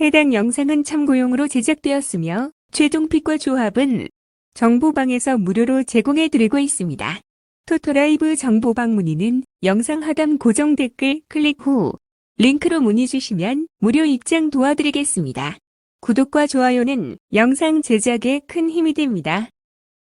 해당 영상은 참고용으로 제작되었으며 최종픽과 조합은 정보방에서 무료로 제공해드리고 있습니다. 토토라이브 정보방 문의는 영상 하단 고정 댓글 클릭 후 링크로 문의 주시면 무료 입장 도와드리겠습니다. 구독과 좋아요는 영상 제작에 큰 힘이 됩니다.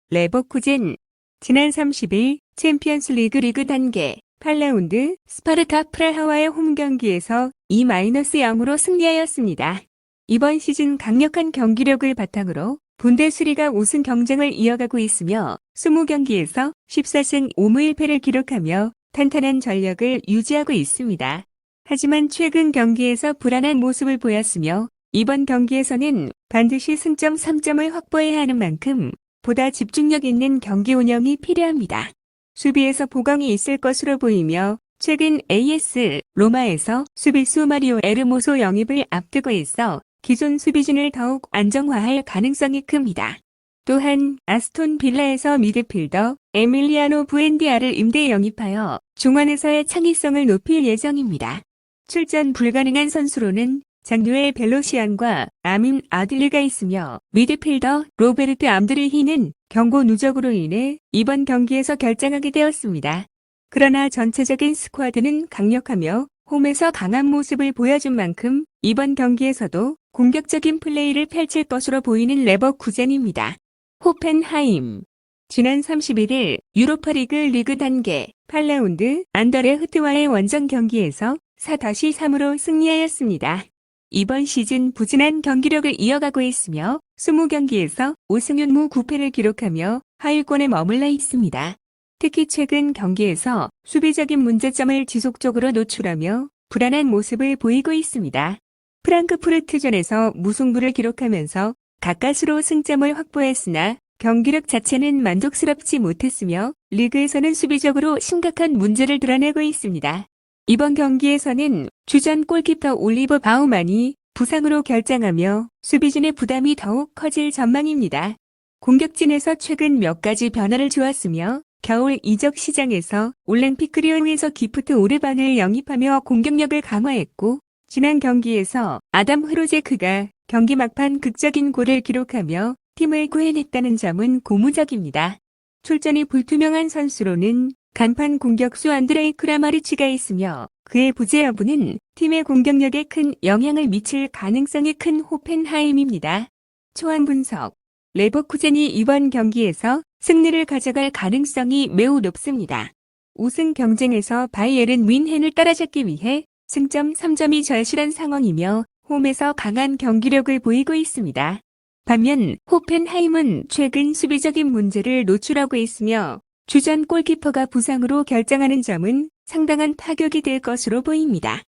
레버쿠젠 지난 30일 챔피언스 리그 단계 8라운드 스파르타 프라하와의 홈 경기에서 2-0으로 승리하였습니다. 이번 시즌 강력한 경기력을 바탕으로 분데스리가 우승 경쟁을 이어가고 있으며 20경기에서 14승 5무1패를 기록하며 탄탄한 전력을 유지하고 있습니다. 하지만 최근 경기에서 불안한 모습을 보였으며 이번 경기에서는 반드시 승점 3점을 확보해야 하는 만큼 보다 집중력 있는 경기 운영이 필요합니다. 수비에서 보강이 있을 것으로 보이며 최근 AS 로마에서 수비수 마리오 에르모소 영입을 앞두고 있어 기존 수비진을 더욱 안정화할 가능성이 큽니다. 또한 아스톤 빌라에서 미드필더 에밀리아노 부엔디아를 임대 영입하여 중원에서의 창의성을 높일 예정입니다. 출전 불가능한 선수로는 장류의 벨로시안과 아민 아들리가 있으며 미드필더 로베르트 암드르히는 경고 누적으로 인해 이번 경기에서 결장하게 되었습니다. 그러나 전체적인 스쿼드는 강력하며 홈에서 강한 모습을 보여준 만큼 이번 경기에서도 공격적인 플레이를 펼칠 것으로 보이는 레버쿠젠입니다. 호펜하임 지난 31일 유로파리그 리그 단계 8라운드 안더레흐트와의 원정 경기에서 4-3으로 승리하였습니다. 이번 시즌 부진한 경기력을 이어가고 있으며 20경기에서 5승 1무 9패를 기록하며 하위권에 머물러 있습니다. 특히 최근 경기에서 수비적인 문제점을 지속적으로 노출하며 불안한 모습을 보이고 있습니다. 프랑크푸르트전에서 무승부를 기록하면서 가까스로 승점을 확보했으나 경기력 자체는 만족스럽지 못했으며 리그에서는 수비적으로 심각한 문제를 드러내고 있습니다. 이번 경기에서는 주전 골키퍼 올리버 바우만이 부상으로 결장하며 수비진의 부담이 더욱 커질 전망입니다. 공격진에서 최근 몇 가지 변화를 주었으며 겨울 이적 시장에서 올랭픽 리옹에서 기프트 오르반을 영입하며 공격력을 강화했고 지난 경기에서 아담 흐로제크가 경기 막판 극적인 골을 기록하며 팀을 구해냈다는 점은 고무적입니다. 출전이 불투명한 선수로는 간판 공격수 안드레이 크라마리치가 있으며 그의 부재 여부는 팀의 공격력에 큰 영향을 미칠 가능성이 큰 호펜하임입니다. 초안 분석 레버쿠젠이 이번 경기에서 승리를 가져갈 가능성이 매우 높습니다. 우승 경쟁에서 바이에른 뮌헨을 따라잡기 위해 승점 3점이 절실한 상황이며 홈에서 강한 경기력을 보이고 있습니다. 반면 호펜하임은 최근 수비적인 문제를 노출하고 있으며 주전 골키퍼가 부상으로 결장하는 점은 상당한 타격이 될 것으로 보입니다.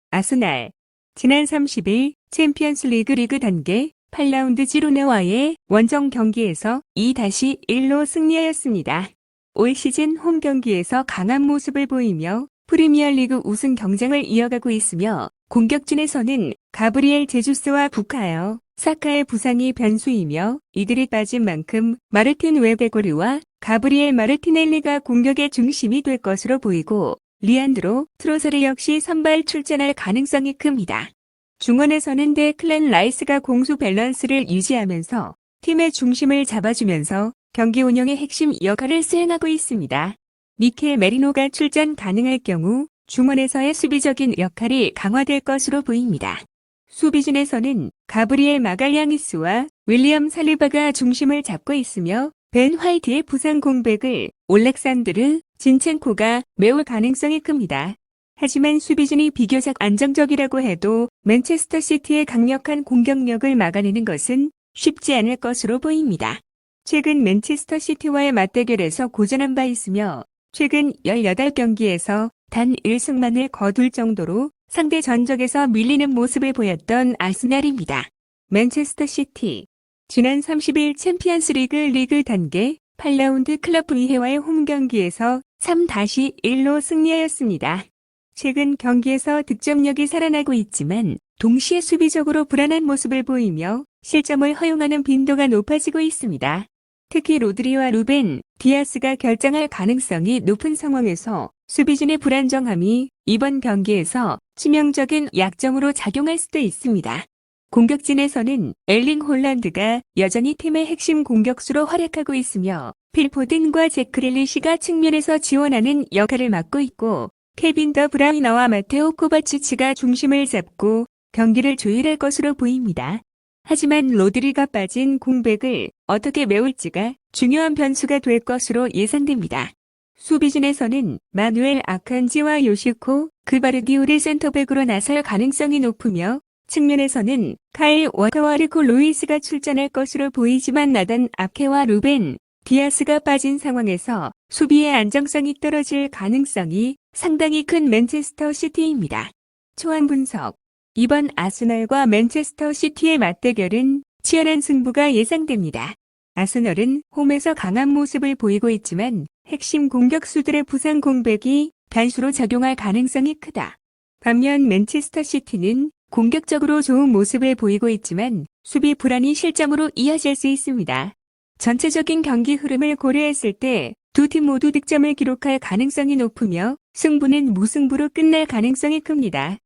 아스날 지난 30일 챔피언스 리그 단계 8라운드 지로나와의 원정 경기에서 2-1로 승리하였습니다. 올 시즌 홈 경기에서 강한 모습을 보이며 프리미어리그 우승 경쟁을 이어가고 있으며 공격진에서는 가브리엘 제주스와 부카요, 사카의 부상이 변수이며 이들이 빠진 만큼 마르틴 웨베고르와 가브리엘 마르티넬리가 공격의 중심이 될 것으로 보이고 리안드로 트로서르 역시 선발 출전할 가능성이 큽니다. 중원에서는 데클랜 라이스가 공수 밸런스를 유지하면서 팀의 중심을 잡아주면서 경기 운영의 핵심 역할을 수행하고 있습니다. 미켈 메리노가 출전 가능할 경우 중원에서의 수비적인 역할이 강화될 것으로 보입니다. 수비진에서는 가브리엘 마갈량이스와 윌리엄 살리바가 중심을 잡고 있으며 벤 화이트의 부상 공백을 올렉산드르 진첸코가 메울 가능성이 큽니다. 하지만 수비진이 비교적 안정적이라고 해도 맨체스터 시티의 강력한 공격력을 막아내는 것은 쉽지 않을 것으로 보입니다. 최근 맨체스터 시티와의 맞대결에서 고전한 바 있으며 최근 18경기에서 단 1승만을 거둘 정도로 상대 전적에서 밀리는 모습을 보였던 아스날입니다. 맨체스터 시티 지난 30일 챔피언스 리그 단계 8라운드 클럽 브리헤와의 홈 경기에서 3-1로 승리하였습니다. 최근 경기에서 득점력이 살아나고 있지만 동시에 수비적으로 불안한 모습을 보이며 실점을 허용하는 빈도가 높아지고 있습니다. 특히 로드리와 루벤, 디아스가 결장할 가능성이 높은 상황에서 수비진의 불안정함이 이번 경기에서 치명적인 약점으로 작용할 수도 있습니다. 공격진에서는 엘링 홀란드가 여전히 팀의 핵심 공격수로 활약하고 있으며 필포든과 잭 그릴리시가 측면에서 지원하는 역할을 맡고 있고 케빈 더 브라이너와 마테오 코바치치가 중심을 잡고 경기를 조율할 것으로 보입니다. 하지만 로드리가 빠진 공백을 어떻게 메울지가 중요한 변수가 될 것으로 예상됩니다. 수비진에서는 마누엘 아칸지와 요시코 그바르디오를 센터백으로 나설 가능성이 높으며 측면에서는 카일 워커와 리코 루이스가 출전할 것으로 보이지만 나단 아케와 루벤 디아스가 빠진 상황에서 수비의 안정성이 떨어질 가능성이 상당히 큰 맨체스터 시티입니다. 초안 분석. 이번 아스널과 맨체스터 시티의 맞대결은 치열한 승부가 예상됩니다. 아스널은 홈에서 강한 모습을 보이고 있지만 핵심 공격수들의 부상 공백이 변수로 작용할 가능성이 크다. 반면 맨체스터 시티는 공격적으로 좋은 모습을 보이고 있지만 수비 불안이 실점으로 이어질 수 있습니다. 전체적인 경기 흐름을 고려했을 때 두 팀 모두 득점을 기록할 가능성이 높으며 승부는 무승부로 끝날 가능성이 큽니다.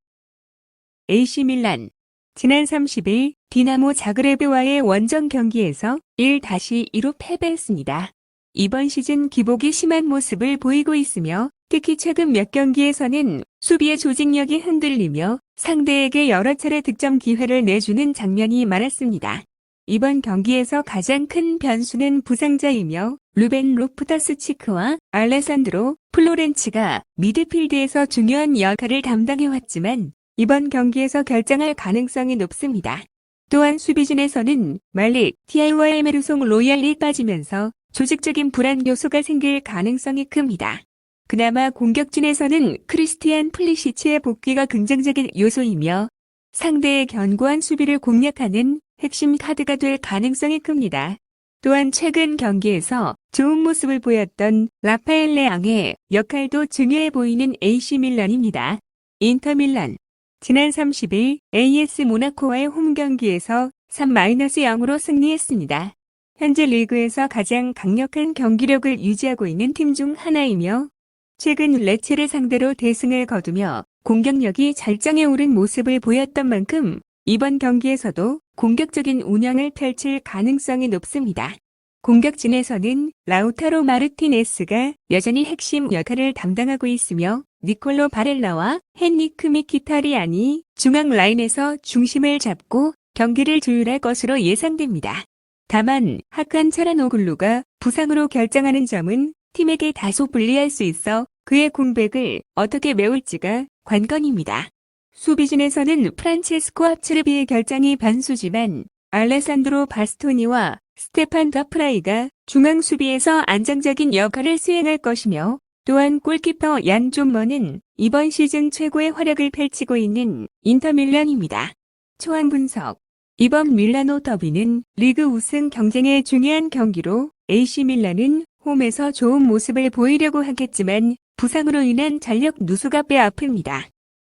AC 밀란. 지난 30일 디나모 자그레브와의 원정 경기에서 1-2로 패배했습니다. 이번 시즌 기복이 심한 모습을 보이고 있으며 특히 최근 몇 경기에서는 수비의 조직력이 흔들리며 상대에게 여러 차례 득점 기회를 내주는 장면이 많았습니다. 이번 경기에서 가장 큰 변수는 부상자이며 루벤 로프터스-치크와 알레산드로 플로렌치가 미드필드에서 중요한 역할을 담당해왔지만 이번 경기에서 결정할 가능성이 높습니다. 또한 수비진에서는 말릭 티아이와 에메르송 로얄이 빠지면서 조직적인 불안 요소가 생길 가능성이 큽니다. 그나마 공격진에서는 크리스티안 플리시치의 복귀가 긍정적인 요소이며 상대의 견고한 수비를 공략하는 핵심 카드가 될 가능성이 큽니다. 또한 최근 경기에서 좋은 모습을 보였던 라파엘 레앙의 역할도 중요해 보이는 AC 밀란입니다. 인터 밀란. 지난 30일 AS 모나코와의 홈 경기에서 3-0으로 승리했습니다. 현재 리그에서 가장 강력한 경기력을 유지하고 있는 팀 중 하나이며 최근 레체를 상대로 대승을 거두며 공격력이 절정에 오른 모습을 보였던 만큼 이번 경기에서도 공격적인 운영을 펼칠 가능성이 높습니다. 공격진에서는 라우타로 마르티네스가 여전히 핵심 역할을 담당하고 있으며 니콜로 바렐라와 헨리크 미키타리안이 중앙 라인에서 중심을 잡고 경기를 조율할 것으로 예상됩니다. 다만 하칸 차라노글루가 부상으로 결정하는 점은 팀에게 다소 불리할 수 있어 그의 공백을 어떻게 메울지가 관건입니다. 수비진에서는 프란체스코 합체르비의 결정이 변수지만 알레산드로 바스토니와 스테판 더프라이가 중앙 수비에서 안정적인 역할을 수행할 것이며 또한 골키퍼 얀 존머는 이번 시즌 최고의 활약을 펼치고 있는 인터 밀란입니다. 초안 분석. 이번 밀라노 더비는 리그 우승 경쟁의 중요한 경기로 AC 밀란은 홈에서 좋은 모습을 보이려고 하겠지만 부상으로 인한 전력 누수가 뼈아픕니다.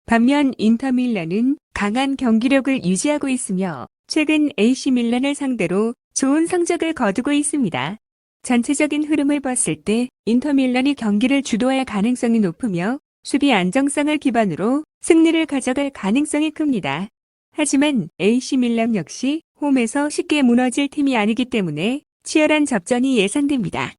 반면 인터 밀란은 강한 경기력을 유지하고 있으며 최근 AC 밀란을 상대로 좋은 성적을 거두고 있습니다. 전체적인 흐름을 봤을 때 인터 밀란이 경기를 주도할 가능성이 높으며 수비 안정성을 기반으로 승리를 가져갈 가능성이 큽니다. 하지만 AC 밀란 역시 홈에서 쉽게 무너질 팀이 아니기 때문에 치열한 접전이 예상됩니다.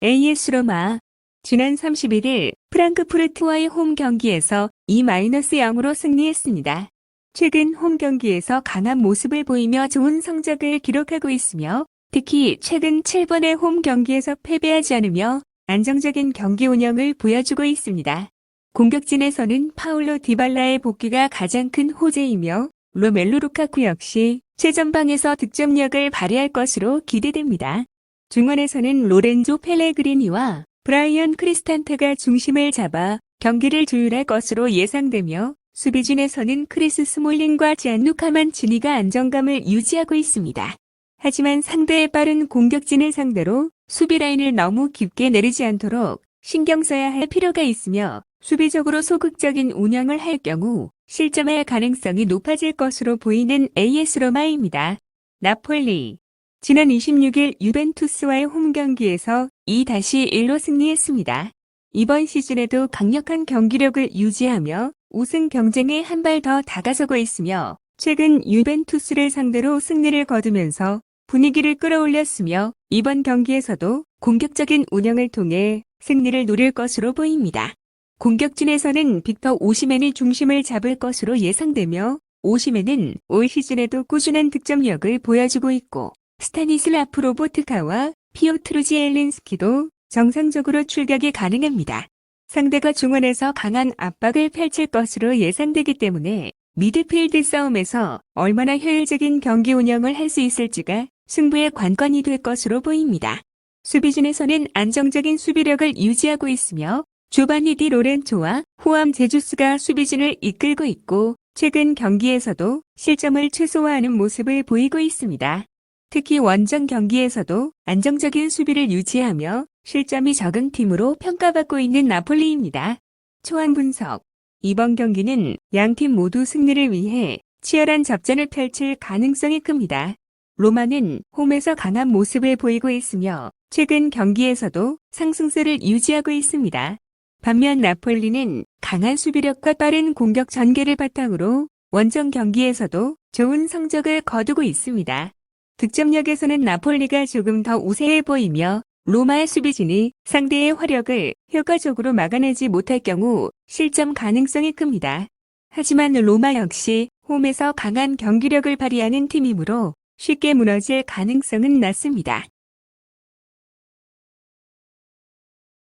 AS 로마. 지난 31일 프랑크푸르트와의 홈 경기에서 2-0으로 승리했습니다. 최근 홈 경기에서 강한 모습을 보이며 좋은 성적을 기록하고 있으며 특히 최근 7번의 홈 경기에서 패배하지 않으며 안정적인 경기 운영을 보여주고 있습니다. 공격진에서는 파울로 디발라의 복귀가 가장 큰 호재이며 로멜루 루카쿠 역시 최전방에서 득점력을 발휘할 것으로 기대됩니다. 중원에서는 로렌조 펠레그리니와 브라이언 크리스탄테가 중심을 잡아 경기를 조율할 것으로 예상되며 수비진에서는 크리스 스몰링과 지안루카 만치니가 안정감을 유지하고 있습니다. 하지만 상대의 빠른 공격진을 상대로 수비 라인을 너무 깊게 내리지 않도록 신경 써야 할 필요가 있으며 수비적으로 소극적인 운영을 할 경우 실점할 가능성이 높아질 것으로 보이는 AS 로마입니다. 나폴리. 지난 26일 유벤투스와의 홈 경기에서 2-1로 승리했습니다. 이번 시즌에도 강력한 경기력을 유지하며 우승 경쟁에 한 발 더 다가서고 있으며 최근 유벤투스를 상대로 승리를 거두면서 분위기를 끌어올렸으며 이번 경기에서도 공격적인 운영을 통해 승리를 노릴 것으로 보입니다. 공격진에서는 빅터 오시멘이 중심을 잡을 것으로 예상되며 오시멘은 올 시즌에도 꾸준한 득점력을 보여주고 있고 스타니슬라프 로보트카와 피오트르 지엘린스키도 정상적으로 출격이 가능합니다. 상대가 중원에서 강한 압박을 펼칠 것으로 예상되기 때문에 미드필드 싸움에서 얼마나 효율적인 경기 운영을 할 수 있을지가 승부의 관건이 될 것으로 보입니다. 수비진에서는 안정적인 수비력을 유지하고 있으며 조바니 디 로렌토와 후암 제주스가 수비진을 이끌고 있고 최근 경기에서도 실점을 최소화하는 모습을 보이고 있습니다. 특히 원정 경기에서도 안정적인 수비를 유지하며 실점이 적은 팀으로 평가받고 있는 나폴리입니다. 초안 분석. 이번 경기는 양팀 모두 승리를 위해 치열한 접전을 펼칠 가능성이 큽니다. 로마는 홈에서 강한 모습을 보이고 있으며 최근 경기에서도 상승세를 유지하고 있습니다. 반면 나폴리는 강한 수비력과 빠른 공격 전개를 바탕으로 원정 경기에서도 좋은 성적을 거두고 있습니다. 득점력에서는 나폴리가 조금 더 우세해 보이며 로마의 수비진이 상대의 화력을 효과적으로 막아내지 못할 경우 실점 가능성이 큽니다. 하지만 로마 역시 홈에서 강한 경기력을 발휘하는 팀이므로 쉽게 무너질 가능성은 낮습니다.